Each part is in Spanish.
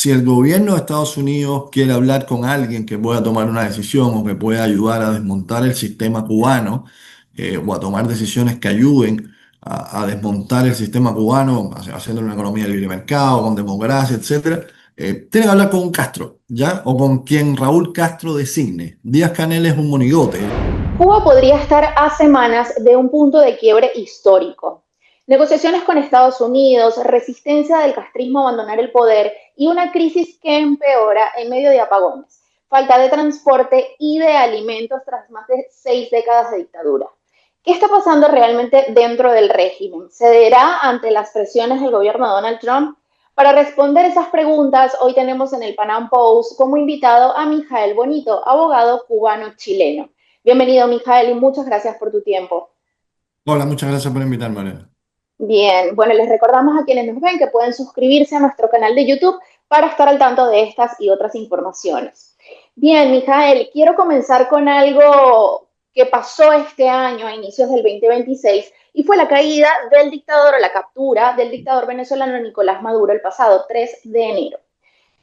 si el gobierno de Estados Unidos quiere hablar con alguien que pueda tomar una decisión o que pueda ayudar a desmontar el sistema cubano, o a tomar decisiones que ayuden a desmontar el sistema cubano, haciendo una economía de libre mercado, con democracia, etcétera, tiene que hablar con un Castro, ¿ya? O con quien Raúl Castro designe. Díaz-Canel es un monigote. Cuba podría estar a semanas de un punto de quiebre histórico. Negociaciones con Estados Unidos, resistencia del castrismo a abandonar el poder y una crisis que empeora en medio de apagones, falta de transporte y de alimentos tras más de 6 décadas de dictadura. ¿Qué está pasando realmente dentro del régimen? ¿Cederá ante las presiones del gobierno de Donald Trump? Para responder esas preguntas, hoy tenemos en el Panam Post como invitado a Mijael Bonito, abogado cubano-chileno. Bienvenido, Mijael, y muchas gracias por tu tiempo. Hola, muchas gracias por invitarme, Mariana. Bien, bueno, les recordamos a quienes nos ven que pueden suscribirse a nuestro canal de YouTube para estar al tanto de estas y otras informaciones. Bien, Mijael, quiero comenzar con algo que pasó este año a inicios del 2026 y fue la caída del dictador o la captura del dictador venezolano Nicolás Maduro el pasado 3 de enero.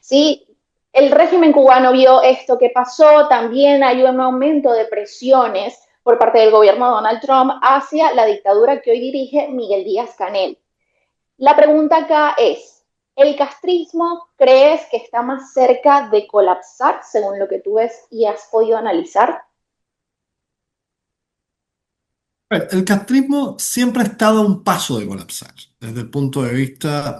¿Sí? El régimen cubano vio esto que pasó, también hay un aumento de presiones por parte del gobierno de Donald Trump hacia la dictadura que hoy dirige Miguel Díaz-Canel. La pregunta acá es, ¿el castrismo crees que está más cerca de colapsar, según lo que tú ves y has podido analizar? El castrismo siempre ha estado a un paso de colapsar, desde el punto de vista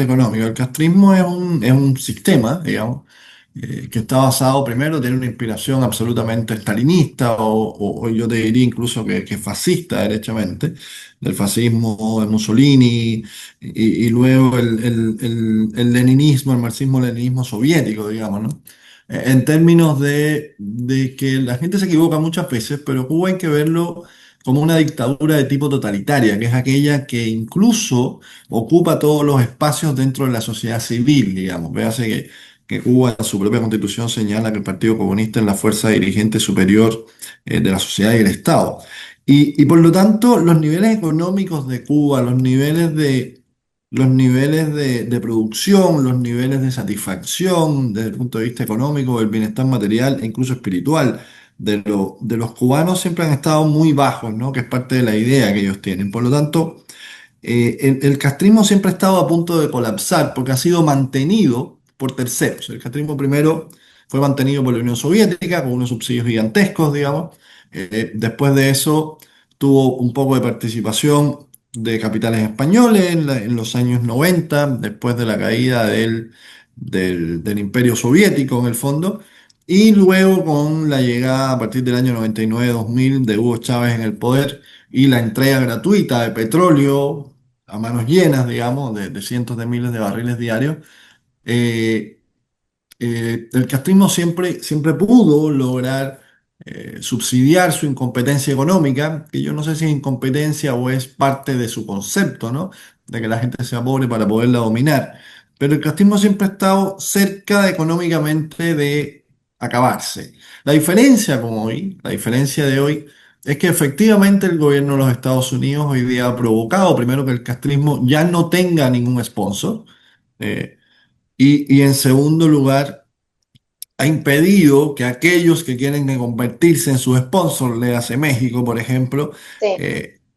económico. El castrismo es un sistema, digamos, que está basado primero, tiene una inspiración absolutamente stalinista o yo te diría incluso que fascista, derechamente, del fascismo de Mussolini y luego el leninismo, el marxismo-leninismo soviético, digamos, ¿no? En términos de que la gente se equivoca muchas veces, pero Cuba hay que verlo como una dictadura de tipo totalitaria, que es aquella que incluso ocupa todos los espacios dentro de la sociedad civil, digamos. Véase que Cuba en su propia constitución señala que el Partido Comunista es la fuerza dirigente superior de la sociedad y el Estado. Y por lo tanto, los niveles económicos de Cuba, los niveles de producción, los niveles de satisfacción desde el punto de vista económico, el bienestar material e incluso espiritual de los cubanos siempre han estado muy bajos, ¿no? Que es parte de la idea que ellos tienen. Por lo tanto, el castrismo siempre ha estado a punto de colapsar porque ha sido mantenido por terceros. El castrismo primero fue mantenido por la Unión Soviética con unos subsidios gigantescos, digamos. Después de eso tuvo un poco de participación de capitales españoles en los años 90, después de la caída del Imperio Soviético en el fondo. Y luego con la llegada a partir del año 99-2000 de Hugo Chávez en el poder y la entrega gratuita de petróleo a manos llenas, digamos, de cientos de miles de barriles diarios, eh, el castrismo siempre pudo lograr subsidiar su incompetencia económica, que yo no sé si es incompetencia o es parte de su concepto, ¿no? De que la gente sea pobre para poderla dominar. Pero el castrismo siempre ha estado cerca económicamente de acabarse. La diferencia de hoy, es que efectivamente el gobierno de los Estados Unidos hoy día ha provocado, primero, que el castrismo ya no tenga ningún sponsor. eh, y en segundo lugar, ha impedido que aquellos que quieren convertirse en sus sponsors, le hace México, por ejemplo, Sí.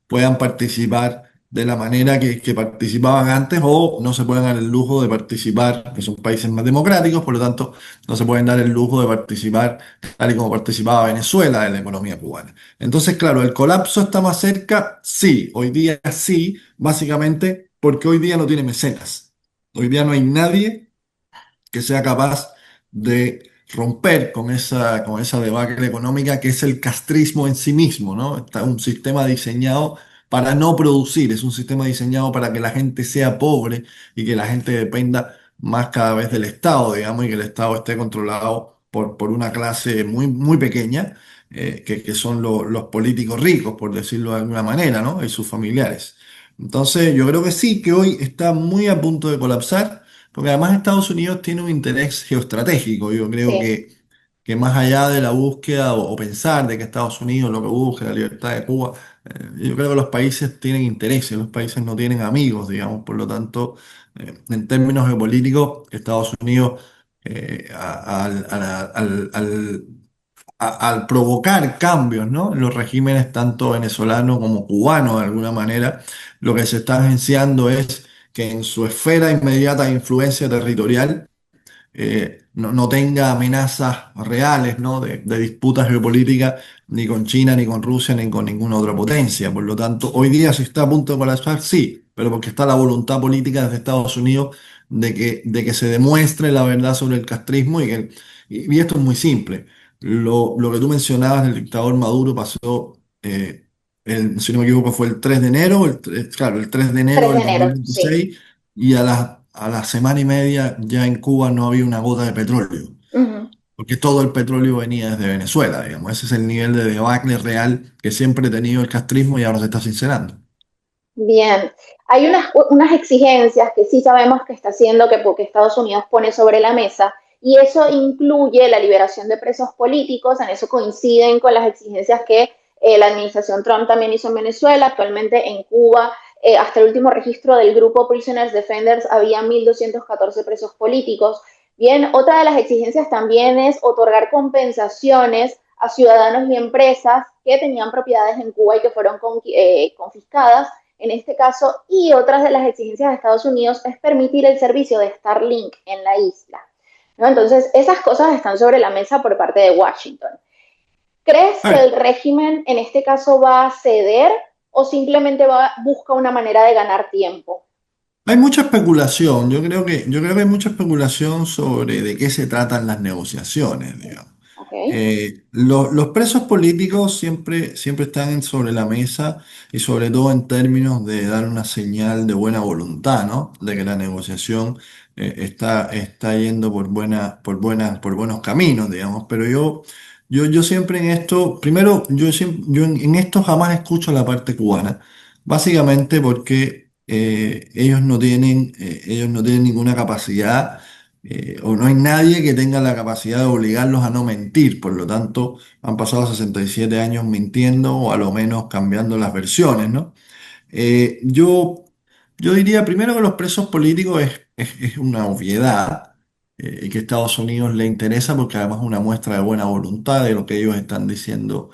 puedan participar de la manera que participaban antes o no se pueden dar el lujo de participar, que son países más democráticos, por lo tanto, no se pueden dar el lujo de participar tal y como participaba Venezuela en la economía cubana. Entonces, claro, ¿el colapso está más cerca? Sí, hoy día sí, básicamente porque hoy día no tiene mecenas. Hoy día no hay nadie que sea capaz de romper con esa debacle económica que es el castrismo en sí mismo, ¿no? Está un sistema diseñado para no producir, es un sistema diseñado para que la gente sea pobre y que la gente dependa más cada vez del Estado, digamos, y que el Estado esté controlado por una clase muy pequeña, que son los políticos ricos, por decirlo de alguna manera, ¿no? Y sus familiares. Entonces, yo creo que sí, que hoy está muy a punto de colapsar. Porque además Estados Unidos tiene un interés geoestratégico. Yo creo Sí. que más allá de la búsqueda o pensar de que Estados Unidos lo que busca es la libertad de Cuba, yo creo que los países tienen intereses, los países no tienen amigos, digamos. Por lo tanto, En términos geopolíticos, Estados Unidos, al, al provocar cambios, ¿no? En los regímenes tanto venezolanos como cubanos, de alguna manera, lo que se está agenciando es que en su esfera inmediata de influencia territorial no tenga amenazas reales, ¿no? de disputas geopolíticas ni con China, ni con Rusia, ni con ninguna otra potencia. Por lo tanto, hoy día se está a punto de colapsar, sí, pero porque está la voluntad política desde Estados Unidos de que se demuestre la verdad sobre el castrismo y esto es muy simple. Lo que tú mencionabas del dictador Maduro pasó, si no me equivoco, fue el 3 de enero, claro, el 3 de enero 3 de del enero, sí. 2026 y a la semana y media ya en Cuba no había una gota de petróleo, Ujú. porque todo el petróleo venía desde Venezuela, digamos. Ese es el nivel de debacle real que siempre ha tenido el castrismo y ahora se está sincerando. Bien, hay unas exigencias que sí sabemos que está haciendo que Estados Unidos pone sobre la mesa y eso incluye la liberación de presos políticos, en eso coinciden con las exigencias que la administración Trump también hizo en Venezuela, actualmente en Cuba, hasta el último registro del grupo Prisoners Defenders había 1.214 presos políticos. Bien, otra de las exigencias también es otorgar compensaciones a ciudadanos y empresas que tenían propiedades en Cuba y que fueron confiscadas en este caso, y otras de las exigencias de Estados Unidos es permitir el servicio de Starlink en la isla. ¿No? Entonces, esas cosas están sobre la mesa por parte de Washington. ¿Crees A que ver, el régimen en este caso va a ceder o simplemente busca una manera de ganar tiempo? hay mucha especulación, yo creo que hay mucha especulación sobre de qué se tratan las negociaciones, digamos. ¿Ok? Los presos políticos siempre están sobre la mesa y sobre todo en términos de dar una señal de buena voluntad, ¿no? De que la negociación está yendo por buenos caminos, digamos. Pero yo siempre en esto, primero, yo en esto jamás escucho la parte cubana, básicamente porque ellos no tienen ninguna capacidad o no hay nadie que tenga la capacidad de obligarlos a no mentir. Por lo tanto, han pasado 67 años mintiendo o a lo menos cambiando las versiones, ¿no? Eh, yo, yo diría primero que los presos políticos es una obviedad y que a Estados Unidos le interesa porque además es una muestra de buena voluntad de lo que ellos están diciendo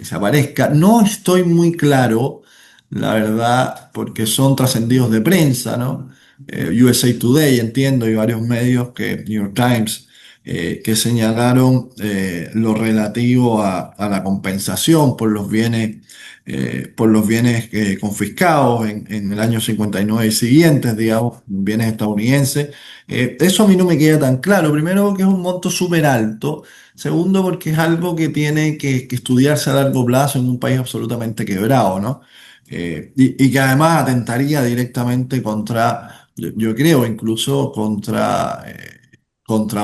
se aparezca. No estoy muy claro, la verdad, porque son trascendidos de prensa, ¿no? USA Today, entiendo, y varios medios que New York Times que señalaron lo relativo a la compensación por los bienes confiscados en el año 59 y siguientes, digamos, bienes estadounidenses. Eso a mí no me queda tan claro. Primero, porque es un monto súper alto. Segundo, porque es algo que tiene que estudiarse a largo plazo en un país absolutamente quebrado, ¿no? Y que además atentaría directamente contra, yo creo, incluso contra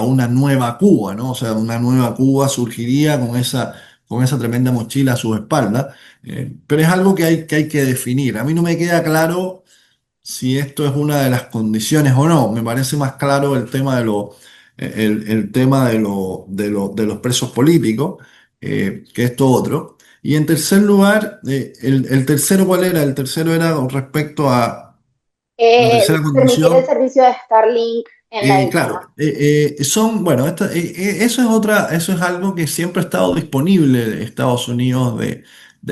una nueva Cuba, ¿no? O sea, una nueva Cuba surgiría con esa tremenda mochila a sus espaldas. Pero es algo que hay que definir. A mí no me queda claro si esto es una de las condiciones o no. Me parece más claro el tema el tema de los presos políticos que esto otro. Y en tercer lugar, el tercero, ¿cuál era? El tercero era con respecto a la tercera Permitir el condición. servicio de Starlink en la isla. Claro, bueno, eso es eso es algo que siempre ha estado disponible de Estados Unidos de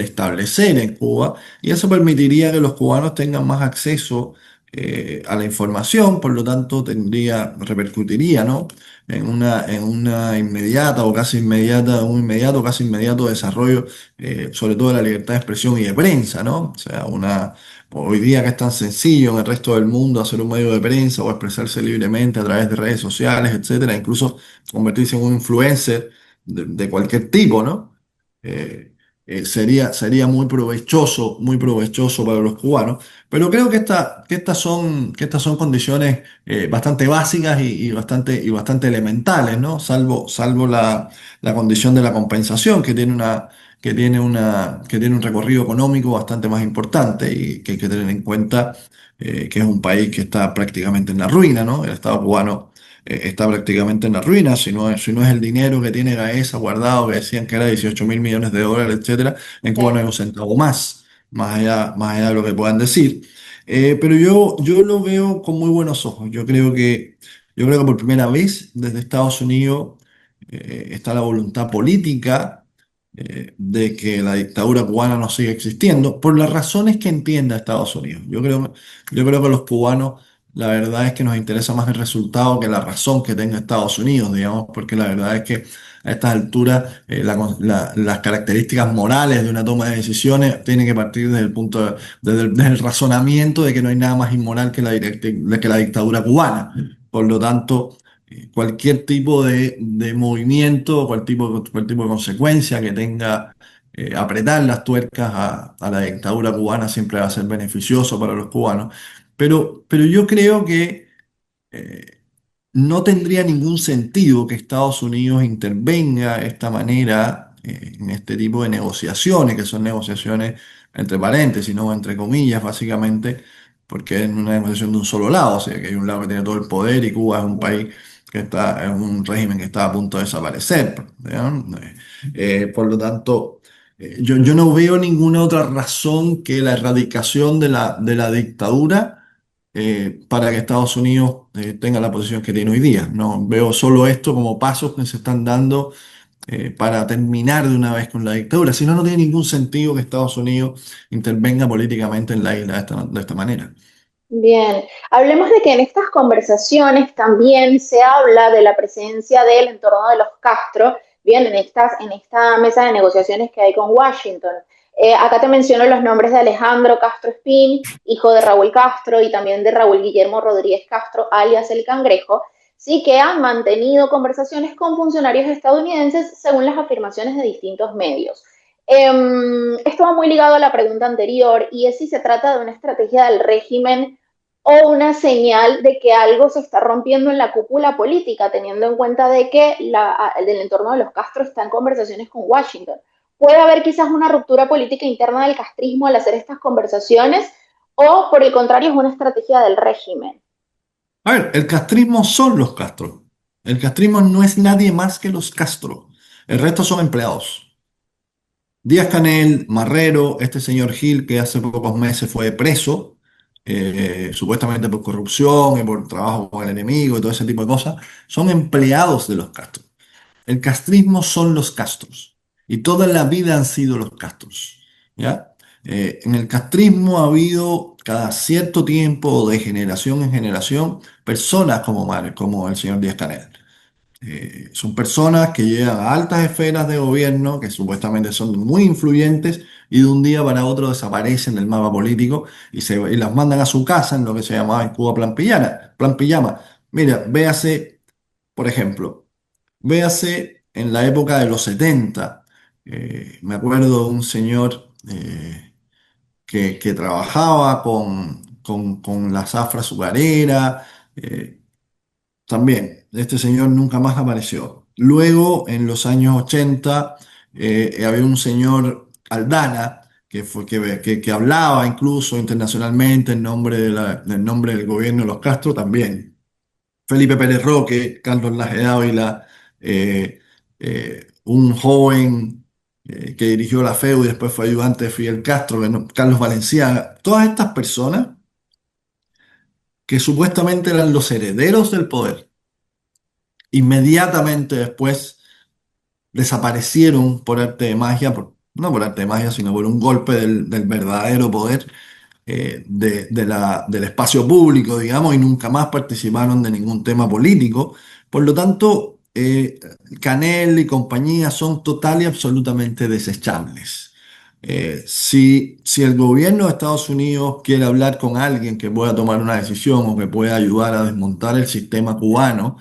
establecer en Cuba y eso permitiría que los cubanos tengan más acceso a la información, por lo tanto repercutiría, ¿no? En una inmediata o casi inmediata, un inmediato o casi inmediato desarrollo, sobre todo de la libertad de expresión y de prensa, ¿no? O sea, hoy día que es tan sencillo en el resto del mundo hacer un medio de prensa o expresarse libremente a través de redes sociales, etcétera, incluso convertirse en un influencer de cualquier tipo, ¿no? Eh, sería muy provechoso para los cubanos. Pero creo que, que estas son condiciones bastante básicas y bastante elementales, ¿no? Salvo la condición de la compensación, que tiene un recorrido económico bastante más importante y que hay que tener en cuenta que es un país que está prácticamente en la ruina, ¿no? El Estado cubano está prácticamente en la ruina, si no es el dinero que tiene Gaesa guardado, que decían que era 18.000 millones de dólares, etcétera, en Cuba no hay Sí. un centavo más allá de lo que puedan decir. Pero yo lo veo con muy buenos ojos. Yo creo que por primera vez desde Estados Unidos está la voluntad política de que la dictadura cubana no siga existiendo, por las razones que entienda Estados Unidos. Yo creo que los cubanos, la verdad es que nos interesa más el resultado que la razón que tenga Estados Unidos, digamos, porque la verdad es que a estas alturas las características morales de una toma de decisiones tienen que partir desde el razonamiento de que no hay nada más inmoral que la dictadura cubana. Por lo tanto, cualquier tipo de movimiento, cualquier tipo de consecuencia que tenga apretar las tuercas a la dictadura cubana siempre va a ser beneficioso para los cubanos. Pero yo creo que eh, no tendría ningún sentido que Estados Unidos intervenga de esta manera en este tipo de negociaciones, que son negociaciones entre paréntesis, no entre comillas, básicamente, porque es una negociación de un solo lado, o sea, que hay un lado que tiene todo el poder y Cuba es un país que está en un régimen que está a punto de desaparecer, ¿no? Por lo tanto, yo no veo ninguna otra razón que la erradicación de la dictadura para que Estados Unidos tenga la posición que tiene hoy día. No veo solo esto como pasos que se están dando para terminar de una vez con la dictadura. Si no, no tiene ningún sentido que Estados Unidos intervenga políticamente en la isla de esta manera. Bien, hablemos de que en estas conversaciones también se habla de la presencia del entorno de los Castro, bien, en esta mesa de negociaciones que hay con Washington. Acá te menciono los nombres de Alejandro Castro Espín, hijo de Raúl Castro, y también de Raúl Guillermo Rodríguez Castro, alias El Cangrejo, sí que han mantenido conversaciones con funcionarios estadounidenses según las afirmaciones de distintos medios. Esto va muy ligado a la pregunta anterior y es si se trata de una estrategia del régimen o una señal de que algo se está rompiendo en la cúpula política, teniendo en cuenta de que del entorno de los Castro está en conversaciones con Washington. Puede haber quizás una ruptura política interna del castrismo al hacer estas conversaciones o por el contrario es una estrategia del régimen. A ver, el castrismo son los Castro. El castrismo no es nadie más que los Castro. El resto son empleados. Díaz-Canel, Marrero, este señor Gil que hace pocos meses fue preso, supuestamente por corrupción y por trabajo con el enemigo y todo ese tipo de cosas, son empleados de los Castro. El castrismo son los Castros y toda la vida han sido los Castros, ¿ya? En el castrismo ha habido cada cierto tiempo, de generación en generación, personas como el señor Díaz-Canel. Son personas que llegan a altas esferas de gobierno, que supuestamente son muy influyentes, y de un día para otro desaparecen del mapa político y las mandan a su casa en lo que se llamaba en Cuba plan pijama. Mira, véase, por ejemplo, véase en la época de los 70. Me acuerdo de un señor que trabajaba con la zafra azucarera. También, este señor nunca más apareció. Luego, en los años 80, había un señor Aldana que hablaba incluso internacionalmente en nombre del gobierno de los Castro también. Felipe Pérez Roque, Carlos Laje Dávila, un joven que dirigió la FEU y después fue ayudante de Fidel Castro, Carlos Valenciaga. Todas estas personas que supuestamente eran los herederos del poder, inmediatamente después desaparecieron por arte de magia, no por arte de magia, sino por un golpe del verdadero poder del espacio público, digamos, y nunca más participaron de ningún tema político. Por lo tanto, Canel y compañía son total y absolutamente desechables. Si el gobierno de Estados Unidos quiere hablar con alguien que pueda tomar una decisión o que pueda ayudar a desmontar el sistema cubano,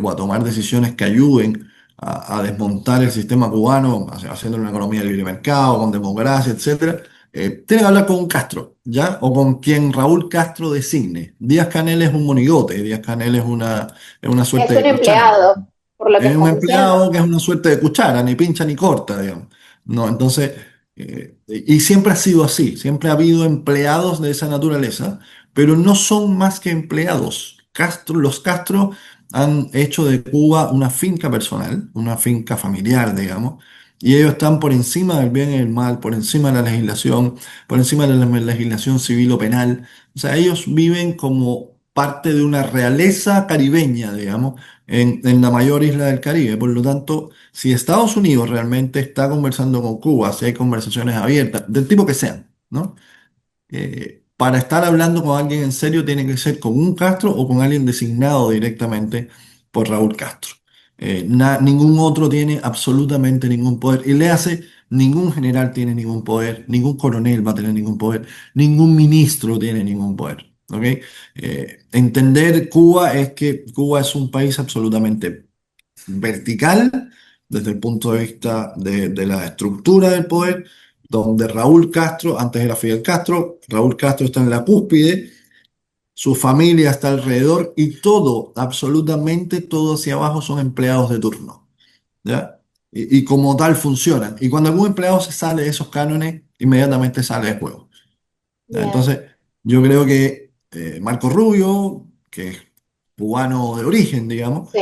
o a tomar decisiones que ayuden a desmontar el sistema cubano, haciendo una economía de libre mercado, con democracia, etcétera, tiene que hablar con un Castro, ¿ya? O con quien Raúl Castro designe. Díaz-Canel es un monigote, Díaz-Canel es una Es suerte un de cuchara. empleado, por lo que Es un estás diciendo. empleado que es una suerte de cuchara, ni pincha ni corta, digamos. No, entonces, y siempre ha sido así, siempre ha habido empleados de esa naturaleza, pero no son más que empleados. Los Castro han hecho de Cuba una finca personal, una finca familiar, digamos, Y ellos están por encima del bien y el mal, por encima de la legislación, por encima de la legislación civil o penal. O sea, ellos viven como parte de una realeza caribeña, digamos, en la mayor isla del Caribe. Por lo tanto, si Estados Unidos realmente está conversando con Cuba, si hay conversaciones abiertas, del tipo que sean, ¿no? Para estar hablando con alguien en serio tiene que ser con un Castro o con alguien designado directamente por Raúl Castro. Ningún otro tiene absolutamente ningún poder. Y le hace, ningún general tiene ningún poder, ningún coronel va a tener ningún poder, ningún ministro tiene ningún poder. ¿Ok? Entender Cuba es que Cuba es un país absolutamente vertical desde el punto de vista de la estructura del poder, donde Raúl Castro, antes era Fidel Castro, Raúl Castro está en la cúspide, su familia está alrededor y todo, absolutamente todo hacia abajo son empleados de turno, ¿ya? Y como tal funcionan. Y cuando algún empleado se sale de esos cánones, inmediatamente sale de juego. ¿Ya? Bien, Entonces, yo creo que Marco Rubio, que es cubano de origen, digamos, sí.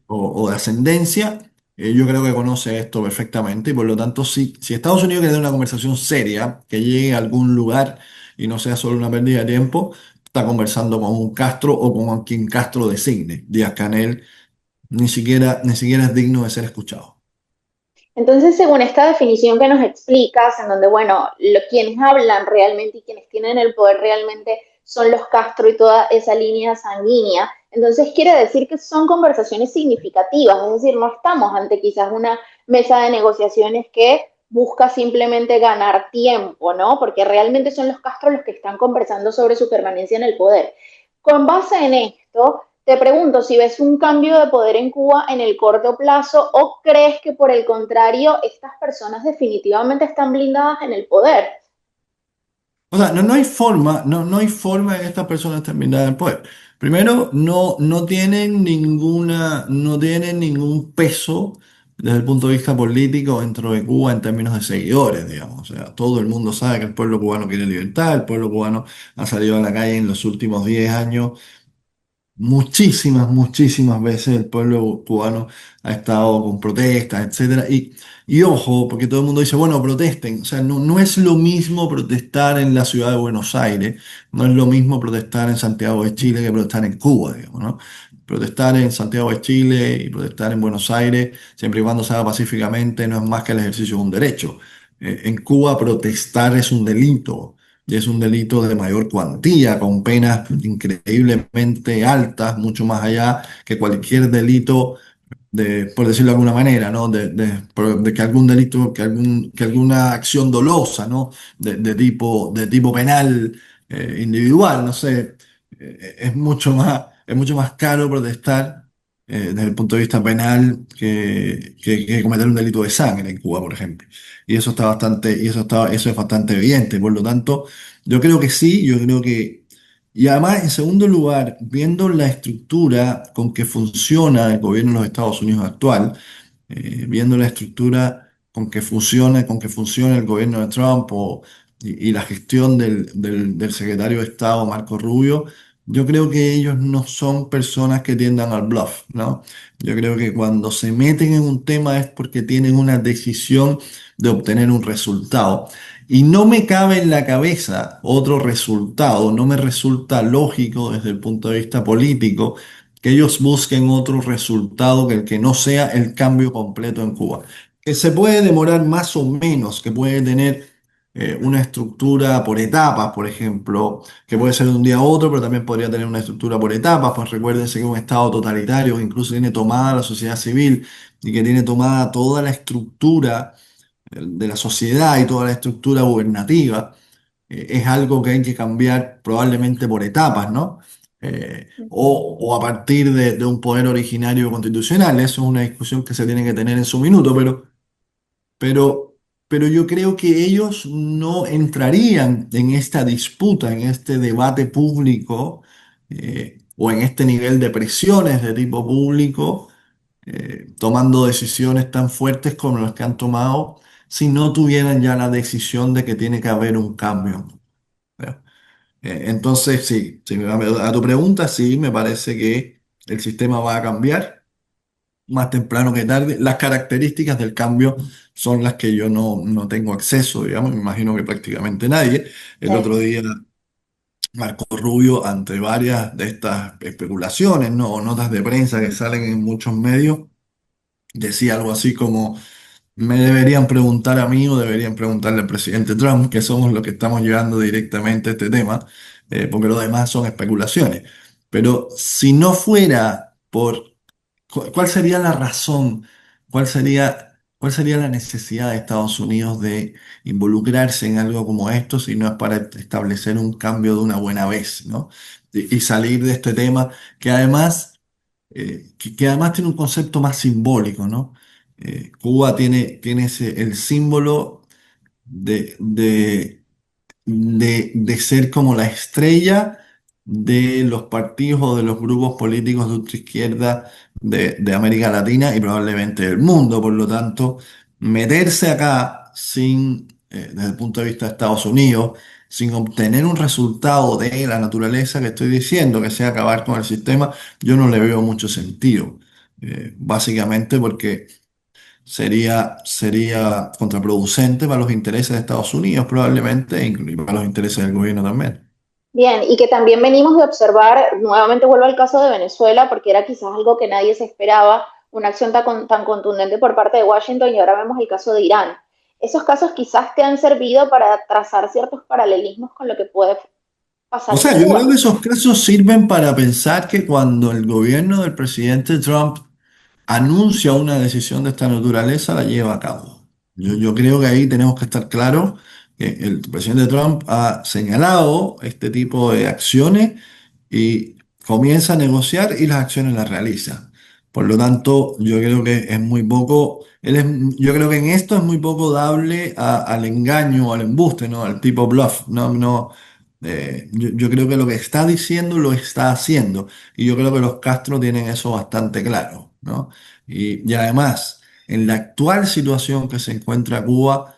o de ascendencia, yo creo que conoce esto perfectamente y por lo tanto, si Estados Unidos quiere tener una conversación seria, que llegue a algún lugar y no sea solo una pérdida de tiempo, está conversando con un Castro o con quien Castro designe. Díaz-Canel ni siquiera es digno de ser escuchado. Entonces, según esta definición que nos explicas, en donde, bueno, quienes hablan realmente y quienes tienen el poder realmente son los Castro y toda esa línea sanguínea, entonces quiere decir que son conversaciones significativas, es decir, no estamos ante quizás una mesa de negociaciones que busca simplemente ganar tiempo, ¿no? Porque realmente son los Castro los que están conversando sobre su permanencia en el poder. Con base en esto, te pregunto si ves un cambio de poder en Cuba en el corto plazo o crees que por el contrario estas personas definitivamente están blindadas en el poder. O sea, no hay forma, no hay forma de que estas personas terminen en el poder. Primero, no tienen ningún peso desde el punto de vista político dentro de Cuba en términos de seguidores, digamos. O sea, todo el mundo sabe que el pueblo cubano quiere libertad, el pueblo cubano ha salido a la calle en los últimos 10 años muchísimas veces el pueblo cubano ha estado con protestas, etcétera. Y ojo, porque todo el mundo dice, bueno, protesten. O sea, no es lo mismo protestar en la ciudad de Buenos Aires, no es lo mismo protestar en Santiago de Chile que protestar en Cuba, digamos, ¿no? Protestar en Santiago de Chile y protestar en Buenos Aires, siempre y cuando se haga pacíficamente, no es más que el ejercicio de un derecho. En Cuba protestar es un delito y es un delito de mayor cuantía, con penas increíblemente altas, mucho más allá que cualquier delito por decirlo de alguna manera, ¿no? De que algún delito, que alguna acción dolosa, ¿no? De tipo penal individual, no sé, es mucho más caro protestar desde el punto de vista penal que cometer un delito de sangre en Cuba, por ejemplo. Y eso está bastante, eso es bastante evidente. Por lo tanto, yo creo que sí, yo creo que y además, en segundo lugar, viendo la estructura con que funciona el gobierno de los Estados Unidos actual, viendo la estructura con que funciona el gobierno de Trump y la gestión del secretario de Estado, Marco Rubio, yo creo que ellos no son personas que tiendan al bluff, ¿no? Yo creo que cuando se meten en un tema es porque tienen una decisión de obtener un resultado. Y no me cabe en la cabeza otro resultado, no me resulta lógico desde el punto de vista político que ellos busquen otro resultado que el que no sea el cambio completo en Cuba. Que se puede demorar más o menos, que puede tener una estructura por etapas, por ejemplo, que puede ser de un día a otro, pero también podría tener una estructura por etapas, pues recuérdense que es un estado totalitario que incluso tiene tomada la sociedad civil y que tiene tomada toda la estructura de la sociedad y toda la estructura gubernativa, es algo que hay que cambiar probablemente por etapas, ¿no? O a partir de un poder originario constitucional. Eso es una discusión que se tiene que tener en su minuto, pero, pero yo creo que ellos no entrarían en esta disputa, en este debate público, o en este nivel de presiones de tipo público tomando decisiones tan fuertes como las que han tomado si no tuvieran ya la decisión de que tiene que haber un cambio. ¿Ya? Entonces, sí, a tu pregunta, sí, me parece que el sistema va a cambiar, más temprano que tarde. Las características del cambio son las que yo no tengo acceso, digamos, me imagino que prácticamente nadie. El Sí. otro día Marco Rubio, ante varias de estas especulaciones, ¿no? O notas de prensa que salen en muchos medios, decía algo así como, me deberían preguntar a mí o deberían preguntarle al presidente Trump, que somos los que estamos llevando directamente este tema, porque lo demás son especulaciones. Pero si no fuera por ¿cuál sería la razón? Cuál sería la necesidad de Estados Unidos de involucrarse en algo como esto si no es para establecer un cambio de una buena vez, ¿no? Y salir de este tema que además, que además tiene un concepto más simbólico, ¿no? Cuba tiene el símbolo de ser como la estrella de los partidos o de los grupos políticos de ultraizquierda de América Latina y probablemente del mundo. Por lo tanto, meterse acá sin, desde el punto de vista de Estados Unidos, sin obtener un resultado de la naturaleza que estoy diciendo, que sea acabar con el sistema, yo no le veo mucho sentido. Básicamente porque sería contraproducente para los intereses de Estados Unidos probablemente, e incluso para los intereses del gobierno también. Bien, y que también venimos de observar, nuevamente vuelvo al caso de Venezuela, porque era quizás algo que nadie se esperaba, una acción tan contundente por parte de Washington, y ahora vemos el caso de Irán. Esos casos quizás te han servido para trazar ciertos paralelismos con lo que puede O pasar en sea, yo creo Cuba. que esos casos sirven para pensar que cuando el gobierno del presidente Trump anuncia una decisión de esta naturaleza, la lleva a cabo. Yo creo que ahí tenemos que estar claros que el presidente Trump ha señalado este tipo de acciones y comienza a negociar y las acciones las realiza. Por lo tanto, yo creo que es muy poco, yo creo que en esto es muy poco dable al engaño, al embuste, ¿no? Al tipo bluff. Yo creo que lo que está diciendo lo está haciendo. Y yo creo que los Castro tienen eso bastante claro, ¿no? Y además, en la actual situación que se encuentra Cuba,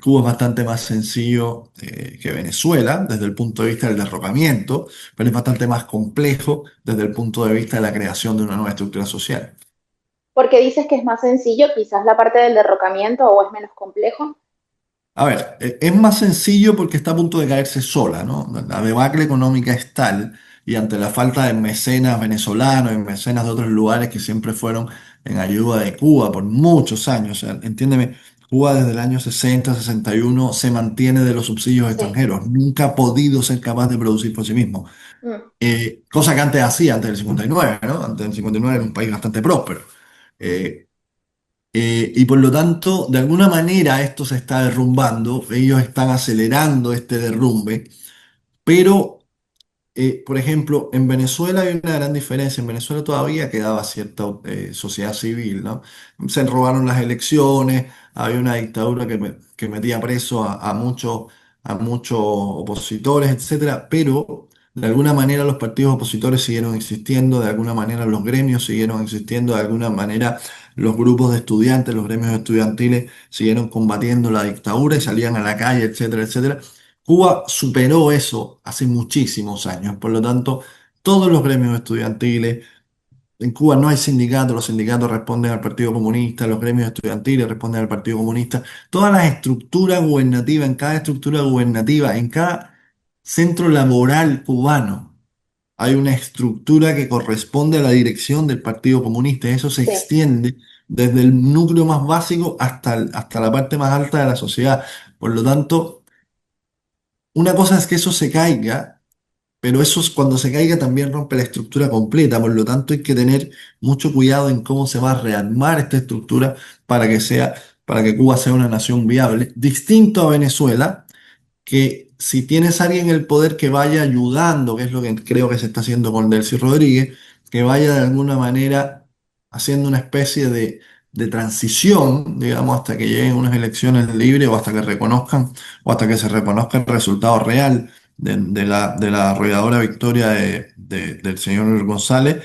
Cuba es bastante más sencillo que Venezuela desde el punto de vista del derrocamiento, pero es bastante más complejo desde el punto de vista de la creación de una nueva estructura social. Porque dices que es más sencillo, quizás la parte del derrocamiento o es menos complejo. A ver, es más sencillo porque está a punto de caerse sola, ¿no? La debacle económica es tal y ante la falta de mecenas venezolanos y mecenas de otros lugares que siempre fueron en ayuda de Cuba por muchos años, o sea, entiéndeme, Cuba desde el año 60, 61 se mantiene de los subsidios Sí. extranjeros, nunca ha podido ser capaz de producir por sí mismo. Mm. Cosa que antes hacía, antes del 59, ¿no? Antes del 59 era un país bastante próspero. Eh, y por lo tanto, de alguna manera esto se está derrumbando, ellos están acelerando este derrumbe, pero por ejemplo, en Venezuela hay una gran diferencia. En Venezuela todavía quedaba cierta sociedad civil, ¿no? Se robaron las elecciones, había una dictadura que metía preso a muchos opositores, etcétera, pero de alguna manera los partidos opositores siguieron existiendo, de alguna manera los gremios siguieron existiendo, de alguna manera los grupos de estudiantes, los gremios estudiantiles siguieron combatiendo la dictadura y salían a la calle, etcétera, etcétera. Cuba superó eso hace muchísimos años, por lo tanto, todos los gremios estudiantiles, en Cuba no hay sindicatos, los sindicatos responden al Partido Comunista, los gremios estudiantiles responden al Partido Comunista, todas las estructuras gubernativas, en cada estructura gubernativa, en cada centro laboral cubano, hay una estructura que corresponde a la dirección del Partido Comunista, eso se Sí. extiende desde el núcleo más básico hasta la parte más alta de la sociedad. Por lo tanto, una cosa es que eso se caiga, pero eso es cuando se caiga también rompe la estructura completa. Por lo tanto, hay que tener mucho cuidado en cómo se va a rearmar esta estructura para que Cuba sea una nación viable, distinto a Venezuela, que si tienes a alguien en el poder que vaya ayudando, que es lo que creo que se está haciendo con Delcy Rodríguez, que vaya de alguna manera haciendo una especie de transición, digamos, hasta que lleguen unas elecciones libres o hasta que reconozcan, o hasta que se reconozca el resultado real de la arrolladora victoria del señor González,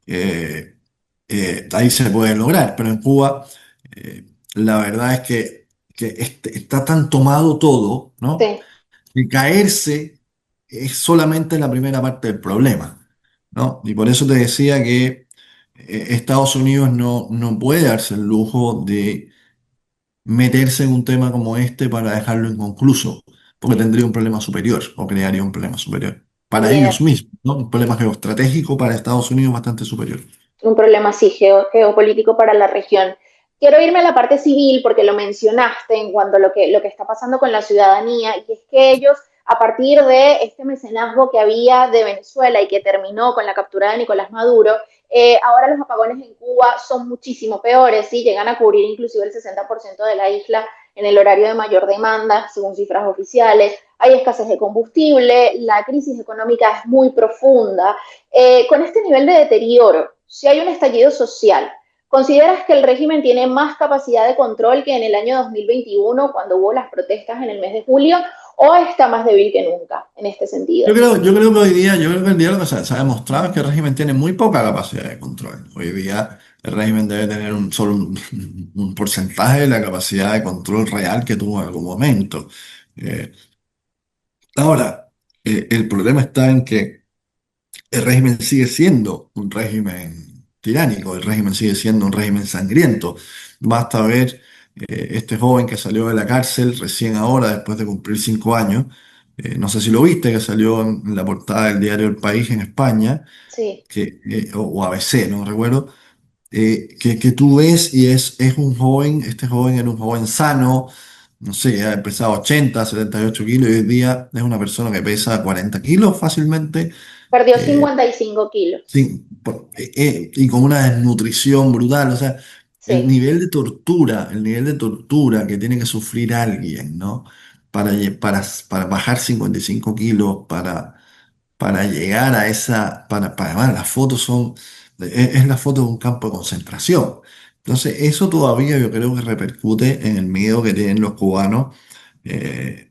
eh, ahí se puede lograr, pero en Cuba la verdad es que está tan tomado todo, ¿no? Sí. Que caerse es solamente la primera parte del problema, ¿no? Y por eso te decía que Estados Unidos no puede darse el lujo de meterse en un tema como este para dejarlo inconcluso, porque tendría un problema superior o crearía un problema superior para Bien, ellos mismos, ¿no? Un problema geoestratégico para Estados Unidos bastante superior. un problema así geopolítico para la región. Quiero irme a la parte civil porque lo mencionaste en cuanto a lo que está pasando con la ciudadanía, y es que ellos, a partir de este mecenazgo que había de Venezuela y que terminó con la captura de Nicolás Maduro, ahora los apagones en Cuba son muchísimo peores, ¿sí? Llegan a cubrir inclusive el 60% de la isla en el horario de mayor demanda, según cifras oficiales. Hay escasez de combustible, la crisis económica es muy profunda. Con este nivel de deterioro, si hay un estallido social, ¿consideras que el régimen tiene más capacidad de control que en el año 2021, cuando hubo las protestas en el mes de julio, o está más débil que nunca en este sentido? Yo creo que hoy día, yo creo que el día lo que se ha demostrado es que el régimen tiene muy poca capacidad de control. Hoy día el régimen debe tener solo un porcentaje de la capacidad de control real que tuvo en algún momento. Eh, ahora, el problema está en que el régimen sigue siendo un régimen tiránico, el régimen sigue siendo un régimen sangriento. Basta ver este joven que salió de la cárcel recién ahora, después de cumplir 5 años. No sé si lo viste, que salió en la portada del diario El País en España, Sí, o ABC, no recuerdo, que tú ves y es un joven, este joven era un joven sano, no sé, ha pesado 80, 78 kilos y hoy día es una persona que pesa 40 kilos fácilmente. perdió eh, 55 kilos. Sí, y con una desnutrición brutal, o sea, Sí, el nivel de tortura que tiene que sufrir alguien, ¿no? Para bajar 55 kilos, para llegar a además las fotos es la foto de un campo de concentración. Entonces, eso todavía yo creo que repercute en el miedo que tienen los cubanos de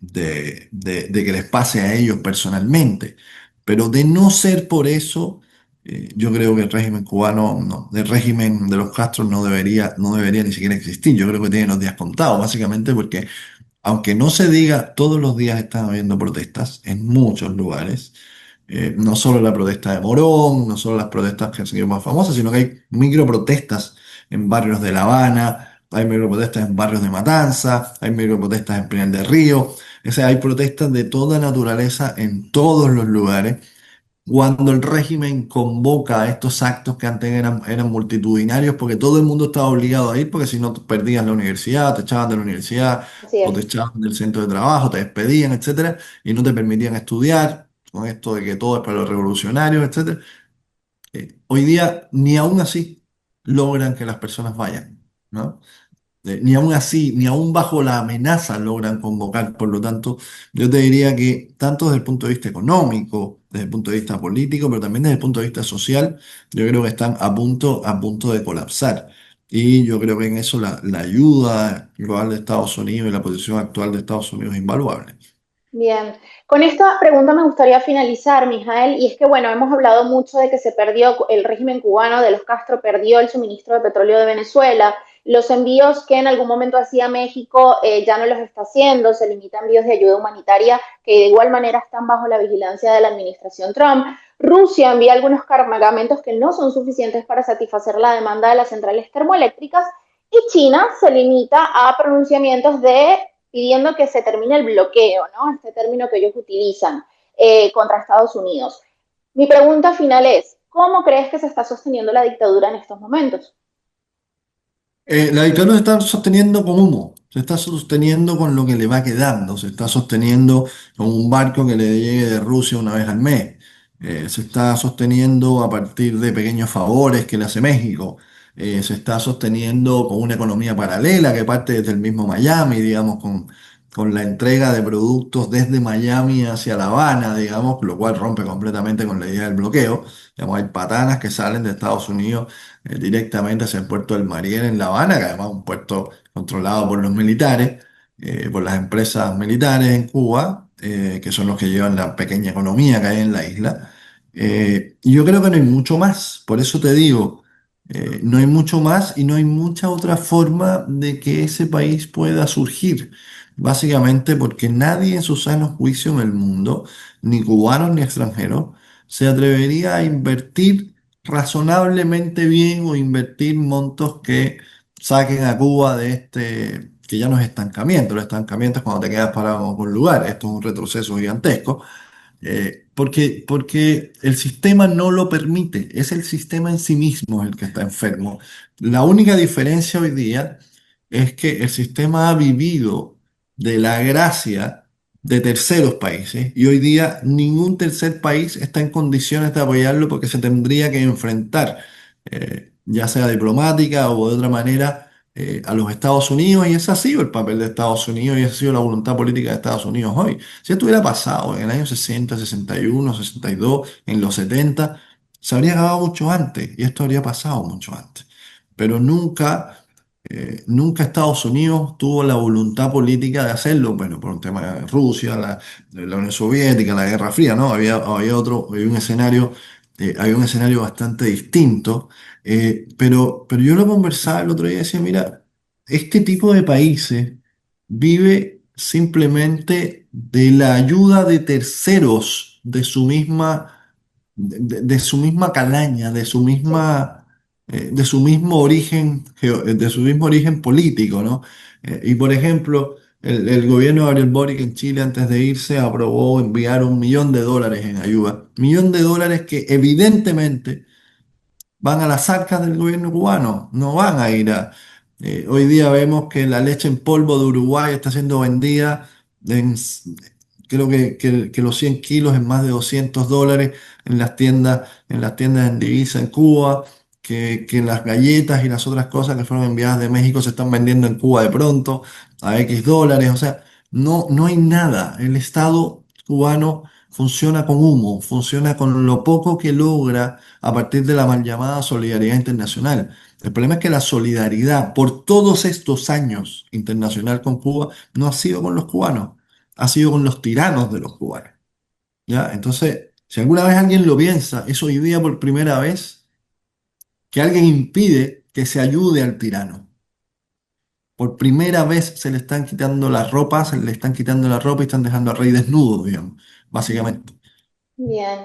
que les pase a ellos personalmente. Pero de no ser por eso, yo creo que el régimen cubano, no, el régimen de los Castro no debería ni siquiera existir. Yo creo que tiene los días contados, básicamente porque aunque no se diga, todos los días están habiendo protestas en muchos lugares. No solo la protesta de Morón, no solo las protestas que han sido más famosas, sino que hay microprotestas en barrios de La Habana, hay microprotestas en barrios de Matanza, hay microprotestas en Pinal del Río. O sea, hay protestas de toda naturaleza en todos los lugares. Cuando el régimen convoca a estos actos que antes eran multitudinarios, porque todo el mundo estaba obligado a ir, porque si no perdías la universidad, te echaban de la universidad, así o te es. echaban del centro de trabajo, te despedían, etcétera, y no te permitían estudiar, con esto de que todo es para los revolucionarios, etcétera. Hoy día ni aún así logran que las personas vayan, ¿no? Ni aún así, ni aún bajo la amenaza logran convocar. Por lo tanto, yo te diría que tanto desde el punto de vista económico, desde el punto de vista político, pero también desde el punto de vista social, yo creo que están a punto de colapsar. Y yo creo que en eso la ayuda global de Estados Unidos y la posición actual de Estados Unidos es invaluable. Bien, con esta pregunta me gustaría finalizar, Mijael, y es que, bueno, hemos hablado mucho de que se perdió el régimen cubano de los Castro, perdió el suministro de petróleo de Venezuela, los envíos que en algún momento hacía México ya no los está haciendo, se limitan envíos de ayuda humanitaria que de igual manera están bajo la vigilancia de la administración Trump. Rusia envía algunos cargamentos que no son suficientes para satisfacer la demanda de las centrales termoeléctricas, y China se limita a pronunciamientos de pidiendo que se termine el bloqueo, ¿no? Este término que ellos utilizan contra Estados Unidos. Mi pregunta final es, ¿cómo crees que se está sosteniendo la dictadura en estos momentos? La dictadura se está sosteniendo con humo, se está sosteniendo con lo que le va quedando, se está sosteniendo con un barco que le llegue de Rusia una vez al mes, se está sosteniendo a partir de pequeños favores que le hace México, se está sosteniendo con una economía paralela que parte desde el mismo Miami, digamos, con la entrega de productos desde Miami hacia La Habana, digamos, lo cual rompe completamente con la idea del bloqueo. Digamos, hay patanas que salen de Estados Unidos directamente hacia el puerto del Mariel en La Habana, que además es un puerto controlado por los militares, por las empresas militares en Cuba, que son los que llevan la pequeña economía que hay en la isla. Y yo creo que no hay mucho más, por eso te digo, no hay mucho más y no hay mucha otra forma de que ese país pueda surgir. Básicamente porque nadie en su sano juicio en el mundo, ni cubanos ni extranjeros, se atrevería a invertir razonablemente bien o invertir montos que saquen a Cuba de que ya no es estancamiento. El estancamiento es cuando te quedas parado en algún lugar. Esto es un retroceso gigantesco. Porque el sistema no lo permite, es el sistema en sí mismo el que está enfermo. La única diferencia hoy día es que el sistema ha vivido de la gracia de terceros países y hoy día ningún tercer país está en condiciones de apoyarlo porque se tendría que enfrentar, ya sea diplomática o de otra manera, a los Estados Unidos, y ese ha sido el papel de Estados Unidos y esa ha sido la voluntad política de Estados Unidos hoy. Si esto hubiera pasado en el año 60, 61, 62, en los 70, se habría acabado mucho antes y esto habría pasado mucho antes. Pero nunca Estados Unidos tuvo la voluntad política de hacerlo, bueno, por un tema de Rusia, la Unión Soviética, la Guerra Fría, ¿no? Había un escenario bastante distinto, pero yo lo conversaba el otro día y decía, mira, este tipo de países vive simplemente de la ayuda de terceros de su misma calaña, Sí. de su mismo origen, de su mismo origen político, ¿no? Y por ejemplo, el gobierno de Gabriel Boric en Chile antes de irse aprobó enviar $1 millón en ayuda. $1 millón que evidentemente van a las arcas del gobierno cubano, no van a ir a... hoy día vemos que la leche en polvo de Uruguay está siendo vendida en, creo que los 100 kilos en más de $200 en las tiendas en divisa en Cuba, que las galletas y las otras cosas que fueron enviadas de México se están vendiendo en Cuba de pronto a X dólares, o sea, no hay nada. El Estado cubano funciona con humo, funciona con lo poco que logra a partir de la mal llamada solidaridad internacional. El problema es que la solidaridad por todos estos años internacional con Cuba no ha sido con los cubanos, ha sido con los tiranos de los cubanos. ¿Ya? Entonces, si alguna vez alguien lo piensa, es hoy día por primera vez que alguien impide que se ayude al tirano. Por primera vez se le están quitando las ropas, se le están quitando la ropa y están dejando al rey desnudo, digamos, básicamente. Bien.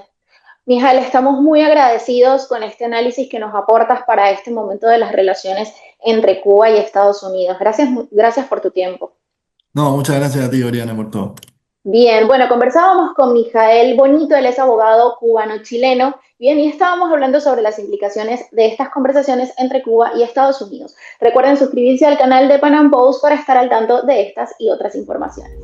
Mijael, estamos muy agradecidos con este análisis que nos aportas para este momento de las relaciones entre Cuba y Estados Unidos. Gracias, gracias por tu tiempo. No, muchas gracias a ti, Oriana, por todo. Bien, bueno, conversábamos con Mijael Bonito, él es abogado cubano-chileno. Bien, y estábamos hablando sobre las implicaciones de estas conversaciones entre Cuba y Estados Unidos. Recuerden suscribirse al canal de Panam Post para estar al tanto de estas y otras informaciones.